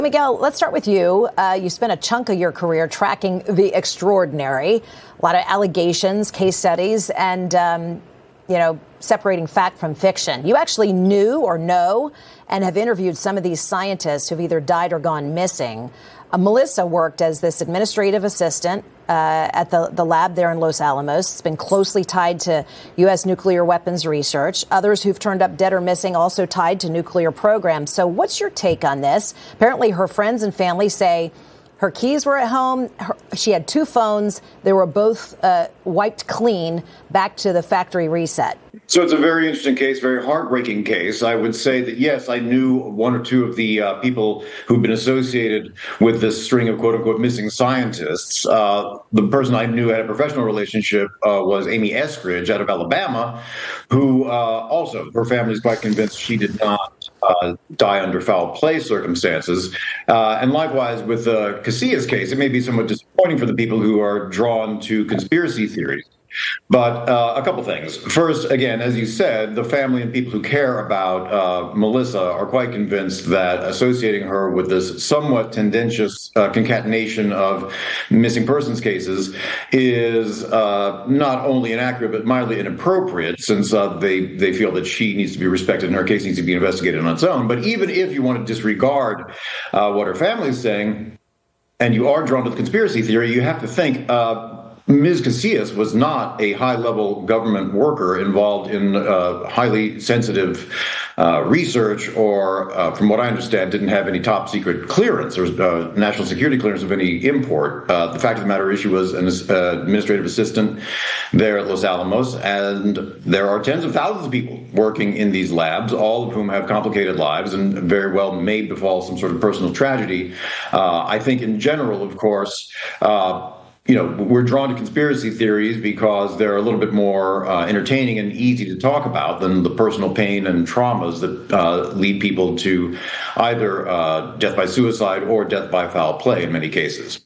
Miguel, let's start with you. You spent a chunk of your career tracking the extraordinary, a lot of allegations, case studies, and, separating fact from fiction. You actually knew or know and have interviewed some of these scientists who've either died or gone missing. Melissa worked as this administrative assistant at the lab there in Los Alamos. It's been closely tied to U.S. nuclear weapons research. Others who've turned up dead or missing also tied to nuclear programs. So what's your take on this? Apparently her friends and family say her keys were at home. She had two phones. They were both wiped clean back to the factory reset. So it's a very interesting case, very heartbreaking case. I would say that, yes, I knew one or two of the people who've been associated with this string of quote unquote missing scientists. The person I knew had a professional relationship was Amy Eskridge out of Alabama, who also, her family is quite convinced she did not die under foul play circumstances. And likewise with the Casias case, it may be somewhat disappointing for the people who are drawn to conspiracy theories. But a couple things. First, again, as you said, the family and people who care about Melissa are quite convinced that associating her with this somewhat tendentious concatenation of missing persons cases is not only inaccurate, but mildly inappropriate, since they feel that she needs to be respected and her case needs to be investigated on its own. But even if you want to disregard what her family is saying, and you are drawn to the conspiracy theory, you have to think Ms. Casias was not a high-level government worker involved in highly sensitive research or, from what I understand, didn't have any top-secret clearance or national security clearance of any import. The fact of the matter is she was an administrative assistant there at Los Alamos, and there are tens of thousands of people working in these labs, all of whom have complicated lives and very well may befall some sort of personal tragedy. I think in general, of course, we're drawn to conspiracy theories because they're a little bit more entertaining and easy to talk about than the personal pain and traumas that lead people to either death by suicide or death by foul play in many cases.